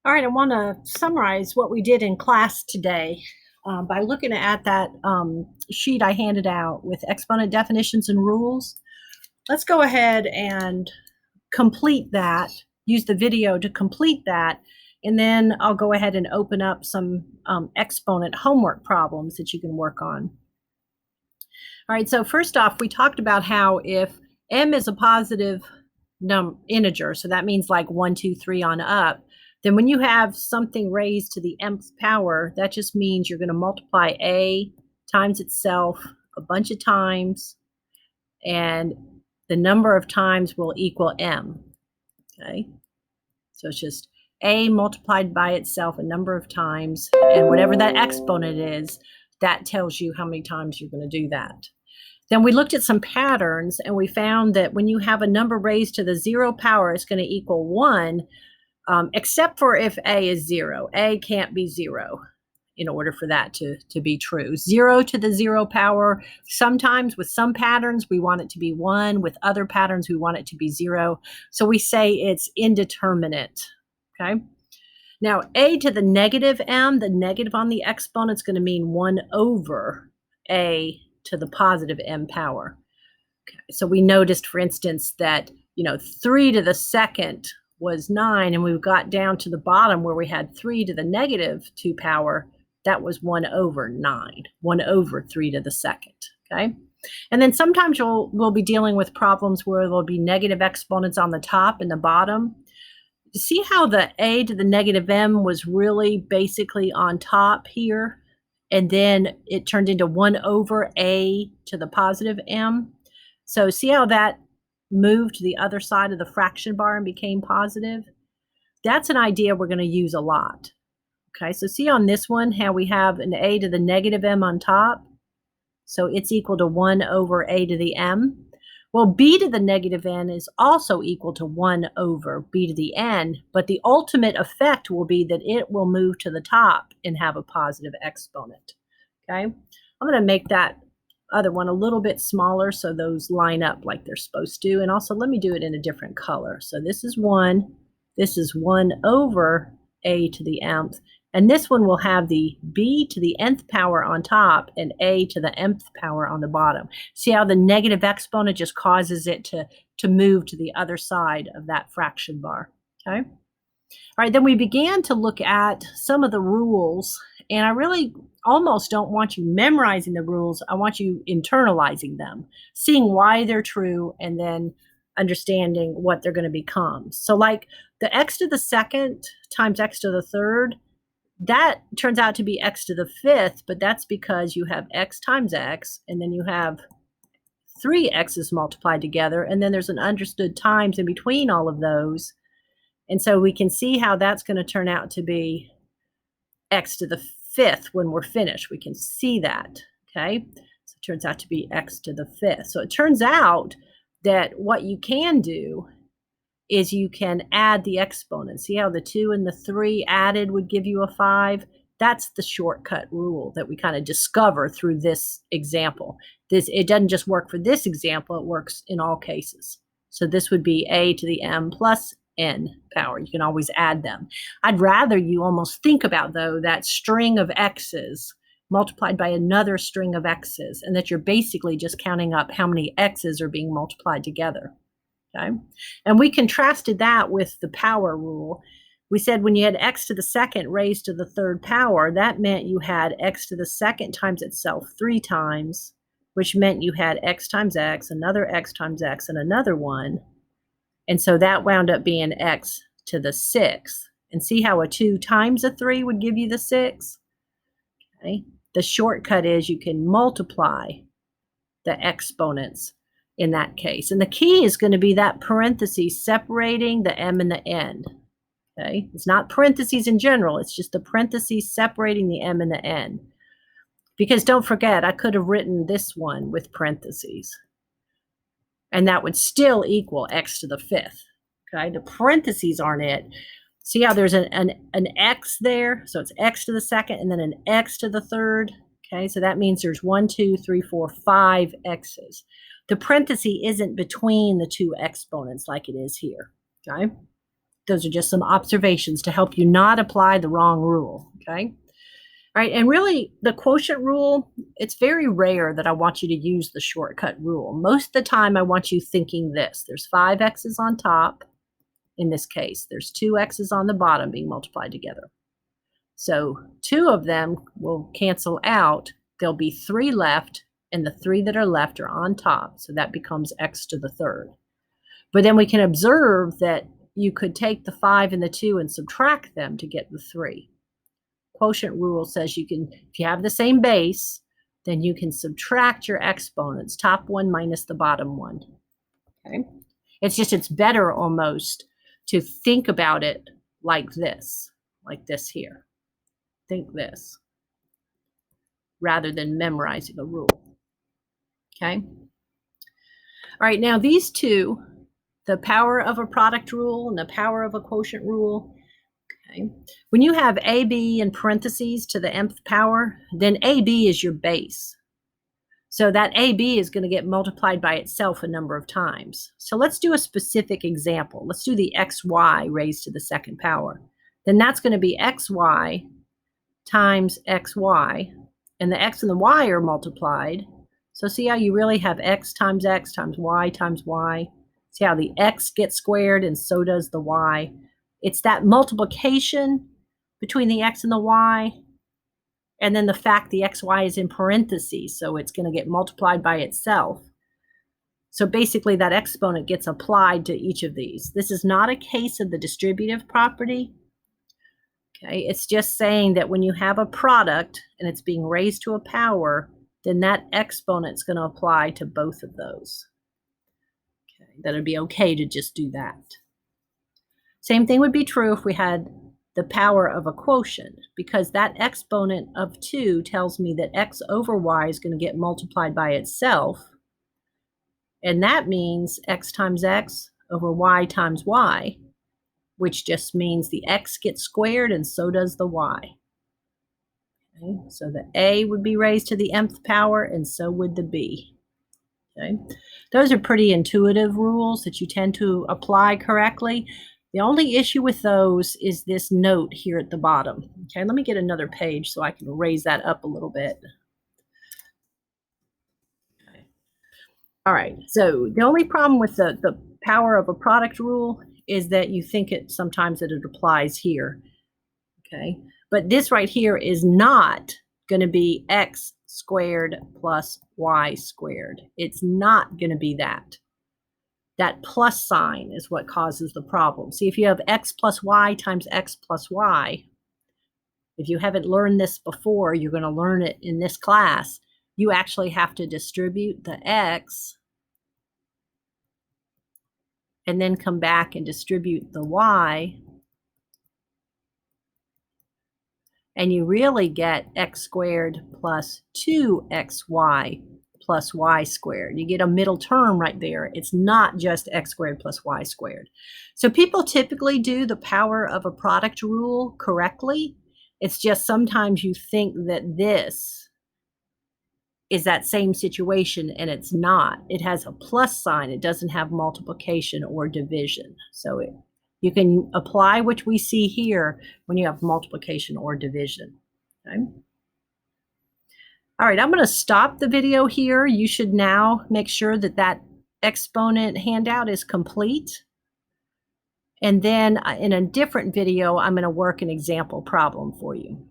All right, I want to summarize what we did in class today by looking at that sheet I handed out with exponent definitions and rules. Let's go ahead and complete that, use the video to complete that, and then I'll go ahead and open up some exponent homework problems that you can work on. All right, so first off, we talked about how if m is a positive integer, so that means like 1, 2, 3 on up, then when you have something raised to the mth power, that just means you're going to multiply a times itself a bunch of times, and the number of times will equal m. Okay, so it's just a multiplied by itself a number of times, and whatever that exponent is, that tells you how many times you're going to do that. Then we looked at some patterns, and we found that when you have a number raised to the 0 power, it's going to equal 1, except for if a is 0. A can't be 0 in order for that to be true. 0 to the 0 power, sometimes with some patterns, we want it to be 1. With other patterns, we want it to be 0. So we say it's indeterminate, okay? Now, a to the negative m, the negative on the exponent is going to mean 1 over a to the positive m power. Okay, so we noticed, for instance, that 3 to the second was 9, and we got down to the bottom where we had 3 to the negative 2 power. That was 1 over 9, 1 over 3 to the second. Okay, and then sometimes we'll be dealing with problems where there'll be negative exponents on the top and the bottom. You see how the a to the negative m was really basically on top here? And then it turned into 1 over a to the positive m. So see how that moved to the other side of the fraction bar and became positive? That's an idea we're going to use a lot. Okay, so see on this one how we have an a to the negative m on top? So it's equal to 1 over a to the m. Well, b to the negative n is also equal to 1 over b to the n, but the ultimate effect will be that it will move to the top and have a positive exponent. Okay, I'm going to make that other one a little bit smaller so those line up like they're supposed to, and also let me do it in a different color. So this is 1, this is 1 over a to the mth, and this one will have the b to the nth power on top and a to the mth power on the bottom. See how the negative exponent just causes it to move to the other side of that fraction bar, okay? All right, then we began to look at some of the rules, and I really almost don't want you memorizing the rules. I want you internalizing them, seeing why they're true, and then understanding what they're going to become. So like the x to the second times x to the third, that turns out to be x to the fifth, but that's because you have x times x, and then you have 3 x's multiplied together, and then there's an understood times in between all of those. And so we can see how that's going to turn out to be x to the fifth when we're finished. We can see that, okay? So it turns out to be x to the fifth. So it turns out that what you can do is you can add the exponents. See how the 2 and the 3 added would give you a 5? That's the shortcut rule that we kind of discover through this example. It doesn't just work for this example, it works in all cases. So this would be a to the m plus n power. You can always add them. I'd rather you almost think about, though, that string of x's multiplied by another string of x's, and that you're basically just counting up how many x's are being multiplied together. Okay, and we contrasted that with the power rule. We said when you had x to the second raised to the third power, that meant you had x to the second times itself 3 times, which meant you had x times x, another x times x, and another one. And so that wound up being x to the 6th. And see how a 2 times a 3 would give you the 6? Okay, the shortcut is you can multiply the exponents in that case. And the key is going to be that parentheses separating the m and the n. Okay, it's not parentheses in general, it's just the parentheses separating the m and the n. Because don't forget, I could have written this one with parentheses, and that would still equal x to the fifth. Okay, the parentheses aren't it. See how there's an x there? So it's x to the second and then an x to the third. Okay, so that means there's 1, 2, 3, 4, 5 x's. The parenthesis isn't between the two exponents like it is here, okay? Those are just some observations to help you not apply the wrong rule, okay? All right, and really the quotient rule, it's very rare that I want you to use the shortcut rule. Most of the time I want you thinking this. There's 5 x's on top. In this case, there's 2 x's on the bottom being multiplied together. So 2 of them will cancel out. There'll be 3 left, and the 3 that are left are on top. So that becomes x to the third. But then we can observe that you could take the 5 and the 2 and subtract them to get the 3. Quotient rule says you can, if you have the same base, then you can subtract your exponents, top one minus the bottom one. Okay? It's better almost to think about it like this here. Think this, rather than memorizing a rule. Okay? All right, now these two, the power of a product rule and the power of a quotient rule. Okay. When you have AB in parentheses to the nth power, then AB is your base. So that AB is going to get multiplied by itself a number of times. So let's do a specific example. Let's do the XY raised to the second power. Then that's going to be XY times XY, and the X and the Y are multiplied. So see how you really have X times Y times Y. See how the X gets squared and so does the Y. It's that multiplication between the X and the Y, and then the fact the XY is in parentheses, so it's going to get multiplied by itself. So basically that exponent gets applied to each of these. This is not a case of the distributive property. Okay, it's just saying that when you have a product and it's being raised to a power, then that exponent's going to apply to both of those. Okay, that would be okay to just do that. Same thing would be true if we had the power of a quotient, because that exponent of 2 tells me that x over y is going to get multiplied by itself. And that means x times x over y times y, which just means the x gets squared and so does the y. Okay, so the a would be raised to the nth power and so would the b. Okay, those are pretty intuitive rules that you tend to apply correctly. The only issue with those is this note here at the bottom. Okay, let me get another page so I can raise that up a little bit. Okay. All right, so the only problem with the power of a product rule is that you think it sometimes that it applies here. Okay, but this right here is not going to be x squared plus y squared. It's not going to be that. That plus sign is what causes the problem. See, if you have x plus y times x plus y, if you haven't learned this before, you're going to learn it in this class. You actually have to distribute the x and then come back and distribute the y. And you really get x squared plus 2xy plus y squared. You get a middle term right there. It's not just x squared plus y squared. So people typically do the power of a product rule correctly. It's just sometimes you think that this is that same situation, and it's not. It has a plus sign. It doesn't have multiplication or division. So you can apply what we see here when you have multiplication or division. Okay? All right, I'm going to stop the video here. You should now make sure that that exponent handout is complete. And then in a different video, I'm going to work an example problem for you.